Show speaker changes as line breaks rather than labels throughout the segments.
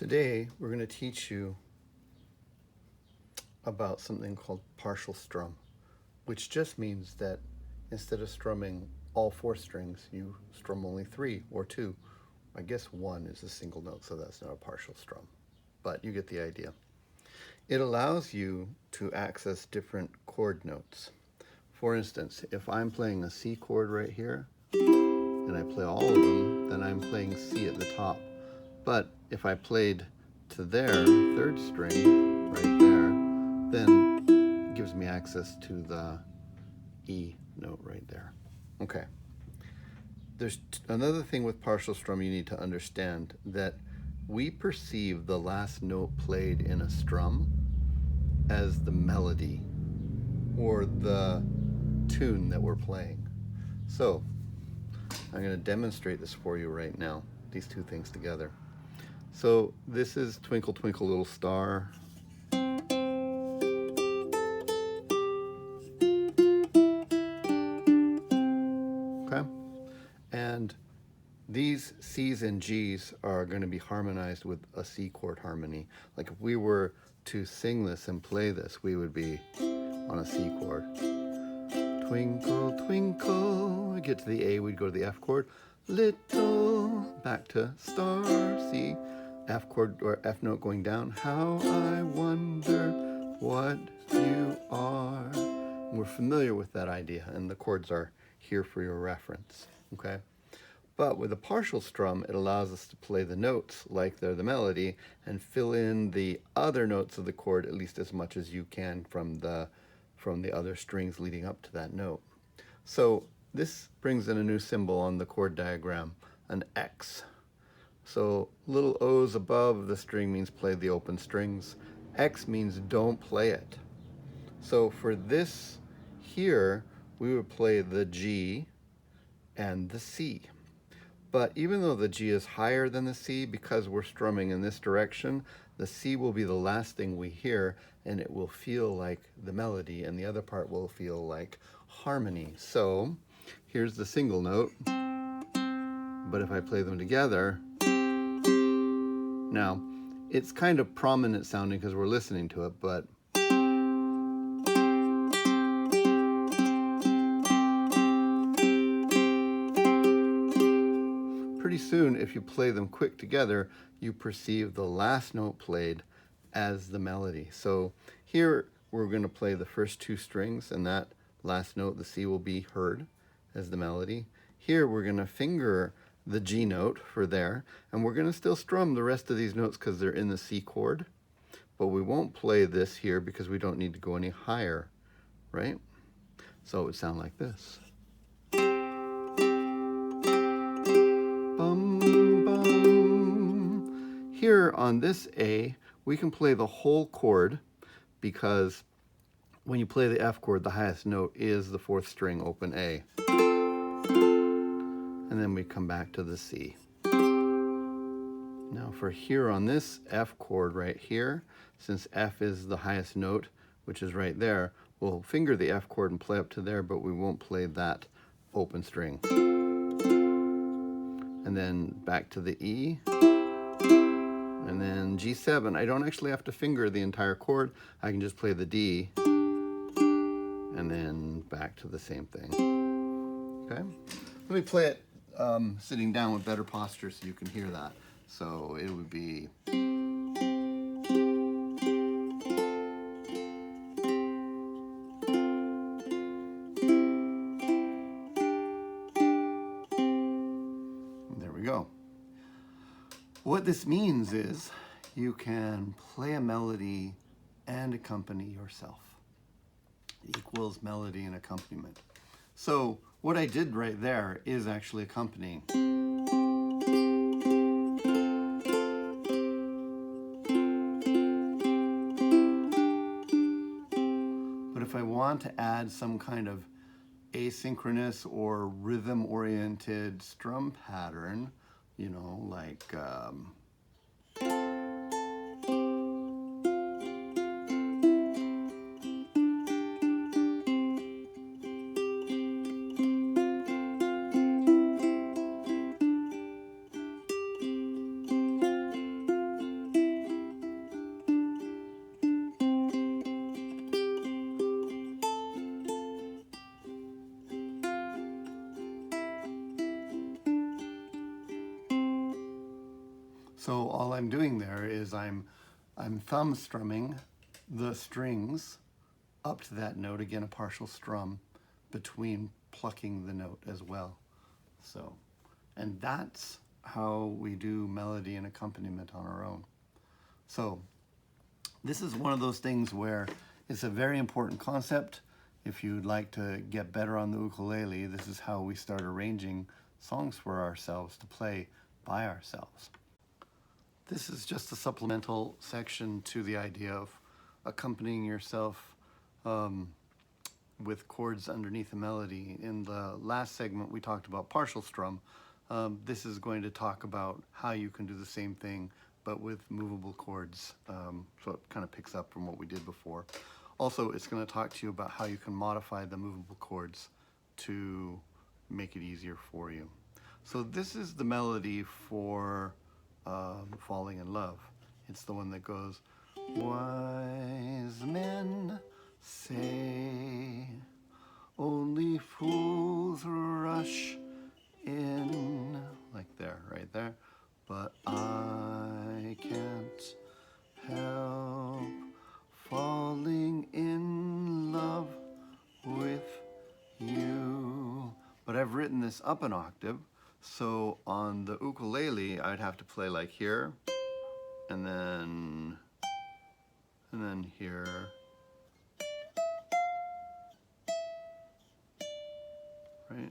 Today we're going to teach you about something called partial strum, which just means that instead of strumming all 4 strings, you strum only 3 or 2. I guess 1 is a single note, so that's not a partial strum, but you get the idea. It allows you to access different chord notes. For instance, if I'm playing a C chord right here, and I play all of them, then I'm playing C at the top. But if I played to their 3rd string right there, then it gives me access to the E note right there. Okay. There's another thing with partial strum you need to understand, that we perceive the last note played in a strum as the melody or the tune that we're playing. So I'm going to demonstrate this for you right now, these two things together. So this is Twinkle, Twinkle, Little Star. Okay? And these C's and G's are going to be harmonized with a C chord harmony. Like if we were to sing this and play this, we would be on a C chord. Twinkle, twinkle. We get to the A, we'd go to the F chord. Little, back to star, C. F chord or F note going down. How I wonder what you are. And we're familiar with that idea, and the chords are here for your reference. Okay? But with a partial strum, it allows us to play the notes like they're the melody and fill in the other notes of the chord at least as much as you can from the other strings leading up to that note. So this brings in a new symbol on the chord diagram, an X. So little O's above the string means play the open strings. X means don't play it. So for this here, we would play the G and the C. But even though the G is higher than the C, because we're strumming in this direction, the C will be the last thing we hear, and it will feel like the melody, and the other part will feel like harmony. So here's the single note, but if I play them together, now it's kind of prominent sounding because we're listening to it, but pretty soon, if you play them quick together, you perceive the last note played as the melody. So here we're going to play the first 2 strings, and that last note, the C, will be heard as the melody. Here we're going to finger the G note for there, and we're going to still strum the rest of these notes because they're in the C chord, but we won't play this here because we don't need to go any higher, right? So it would sound like this. Bum, bum. Here on this A, we can play the whole chord because when you play the F chord, the highest note is the 4th string open A. And then we come back to the C. Now for here on this F chord right here, since F is the highest note, which is right there, we'll finger the F chord and play up to there, but we won't play that open string. And then back to the E. And then G7, I don't actually have to finger the entire chord. I can just play the D. And then back to the same thing. Okay? Let me play it sitting down with better posture so you can hear that. So it would be... There we go. What this means is you can play a melody and accompany yourself. Equals melody and accompaniment. So what I did right there is actually accompanying. But if I want to add some kind of asynchronous or rhythm-oriented strum pattern, you know, like So all I'm doing there is I'm thumb strumming the strings up to that note, again a partial strum, between plucking the note as well. So, and that's how we do melody and accompaniment on our own. So this is one of those things where it's a very important concept. If you'd like to get better on the ukulele, this is how we start arranging songs for ourselves to play by ourselves. This is just a supplemental section to the idea of accompanying yourself with chords underneath a melody. In the last segment, we talked about partial strum. This is going to talk about how you can do the same thing, but with movable chords. So it kind of picks up from what we did before. Also, it's going to talk to you about how you can modify the movable chords to make it easier for you. So this is the melody for Falling in Love. It's the one that goes, wise men say only fools rush in, like there, right there, but I can't help falling in love with you. But I've written this up an octave, so on the ukulele I'd have to play like here, and then here, right?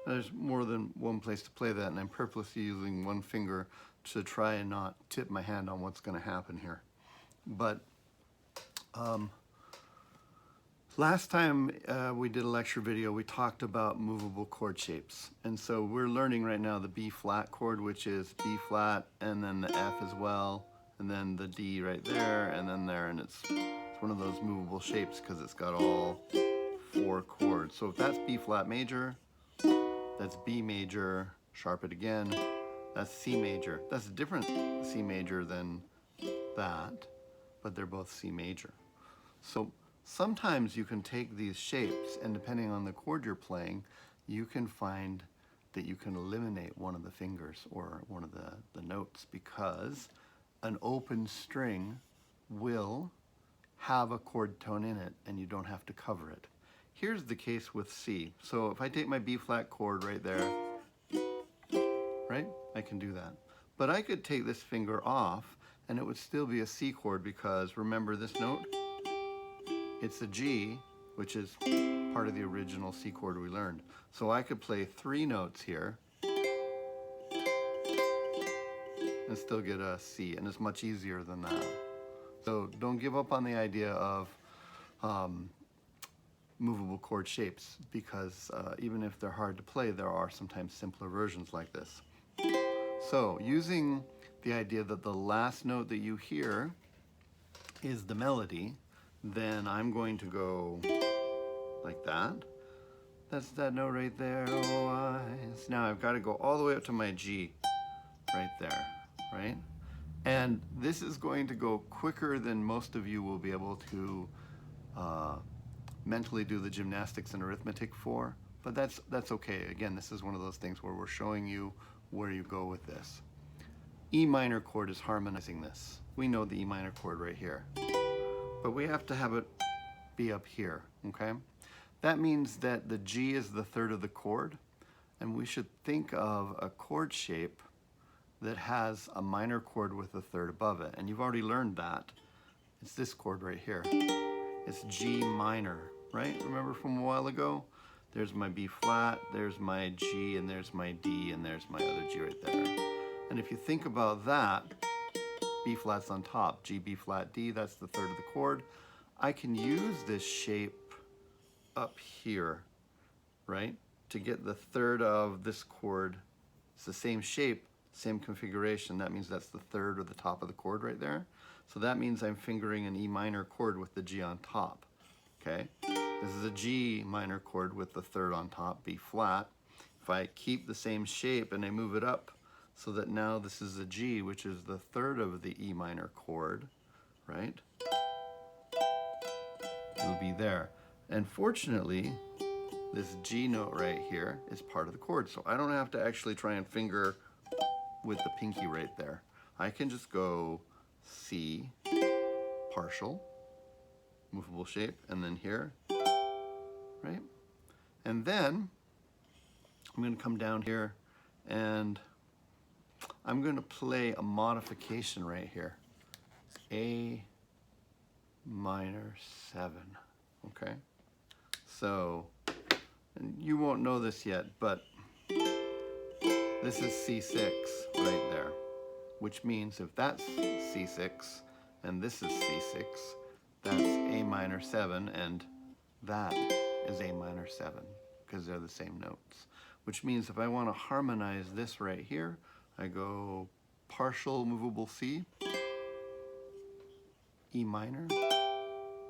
There's more than one place to play that, and I'm purposely using one finger to try and not tip my hand on what's going to happen here. But last time we did a lecture video, we talked about movable chord shapes. And so we're learning right now the B flat chord, which is B flat, and then the F as well, and then the D right there, and then there, and it's one of those movable shapes because it's got all 4 chords. So if that's B flat major, that's B major, sharp it again, that's C major. That's a different C major than that, but they're both C major. So sometimes you can take these shapes, and depending on the chord you're playing, you can find that you can eliminate one of the fingers or one of the notes, because an open string will have a chord tone in it and you don't have to cover it. Here's the case with C. So if I take my B flat chord right there, right? I can do that. But I could take this finger off and it would still be a C chord, because remember this note? It's a G, which is part of the original C chord we learned. So I could play 3 notes here and still get a C, and it's much easier than that. So don't give up on the idea of movable chord shapes, because even if they're hard to play, there are sometimes simpler versions like this. So using the idea that the last note that you hear is the melody, then I'm going to go like that. That's that note right there. Oh, eyes. Now I've got to go all the way up to my G right there, right? And this is going to go quicker than most of you will be able to mentally do the gymnastics and arithmetic for, but that's okay. Again, this is one of those things where we're showing you where you go with this. E minor chord is harmonizing this. We know the E minor chord right here, but we have to have it be up here, okay? That means that the G is the 3rd of the chord, and we should think of a chord shape that has a minor chord with a 3rd above it, and you've already learned that. It's this chord right here. It's G minor, right? Remember from a while ago? There's my B flat, there's my G, and there's my D, and there's my other G right there. And if you think about that, B flat's on top, G, B flat, D, that's the 3rd of the chord. I can use this shape up here, right? To get the 3rd of this chord. It's the same shape, same configuration. That means that's the 3rd or the top of the chord right there. So that means I'm fingering an E minor chord with the G on top, okay? This is a G minor chord with the 3rd on top, B flat. If I keep the same shape and I move it up so that now this is a G, which is the 3rd of the E minor chord, right? It'll be there. And fortunately, this G note right here is part of the chord, so I don't have to actually try and finger with the pinky right there. I can just go C, partial, movable shape, and then here, right? And then I'm going to come down here and I'm going to play a modification right here. A minor 7, okay? So, and you won't know this yet, but this is C6 right there, which means if that's C6 and this is C6, that's A minor 7 and that is A minor 7 because they're the same notes. Which means if I want to harmonize this right here, I go partial movable C, E minor,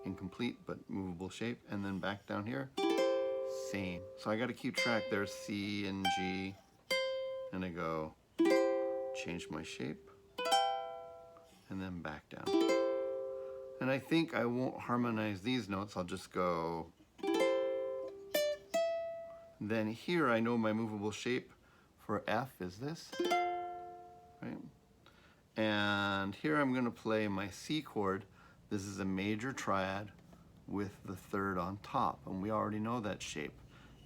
incomplete but movable shape, and then back down here, same. So I got to keep track. There's C and G, and I go change my shape, and then back down. And I think I won't harmonize these notes. I'll just go. Then here I know my movable shape for F is this, right? And here I'm going to play my C chord. This is a major triad with the third on top, and we already know that shape.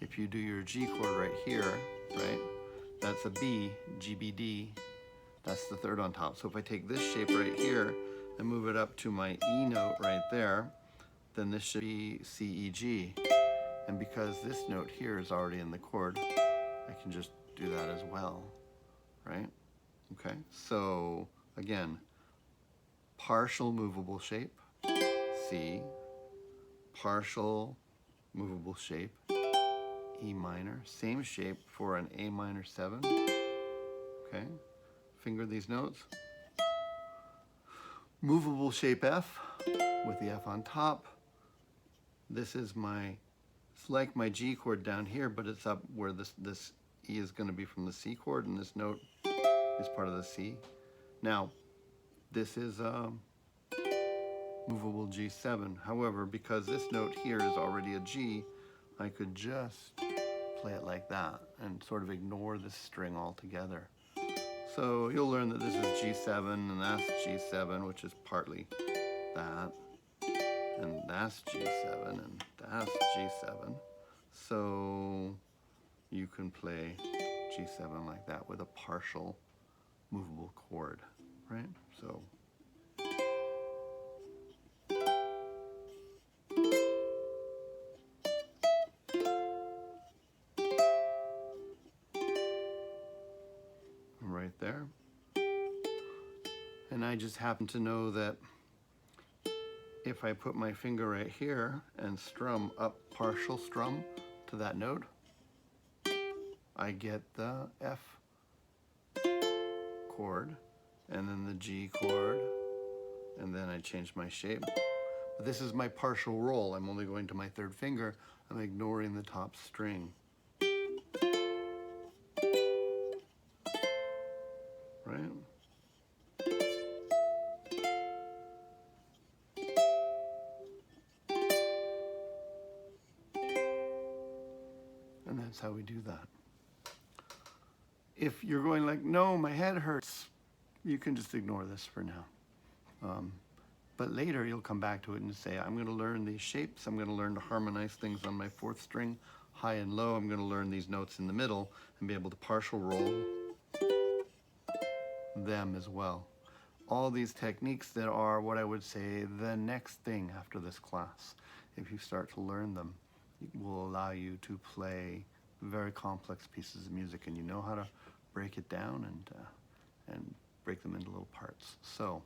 If you do your G chord right here, right, that's a B, G, B, D, that's the third on top. So if I take this shape right here and move it up to my E note right there, then this should be C, E, G. And because this note here is already in the chord, I can just do that as well, right? Okay, so again, partial movable shape, C, partial movable shape, E minor, same shape for an A minor 7, okay? Finger these notes. Movable shape F with the F on top. This is my, it's like my G chord down here, but it's up where this E is going to be from the C chord, and this note is part of the C. Now, this is movable G7. However, because this note here is already a G, I could just play it like that and sort of ignore this string altogether. So you'll learn that this is G7 and that's G7, which is partly that, and that's G7 and that's G7. So you can play G7 like that with a partial movable chord, right? So right there. And I just happen to know that if I put my finger right here and strum up partial strum to that note, I get the F chord and then the G chord, and then I change my shape. But this is my partial roll. I'm only going to my third finger. I'm ignoring the top string. Right? And that's how we do that. If you're going like, no, my head hurts, you can just ignore this for now. But later you'll come back to it and say, I'm going to learn these shapes. I'm going to learn to harmonize things on my fourth string, high and low. I'm going to learn these notes in the middle and be able to partial roll them as well. All these techniques that are what I would say the next thing after this class. If you start to learn them, it will allow you to play very complex pieces of music, and you know how to break it down and break them into little parts. So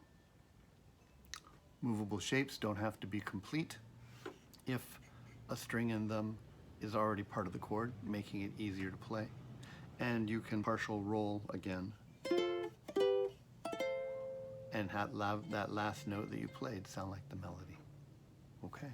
movable shapes don't have to be complete if a string in them is already part of the chord, making it easier to play. And you can partial roll again and have that last note that you played sound like the melody. Okay.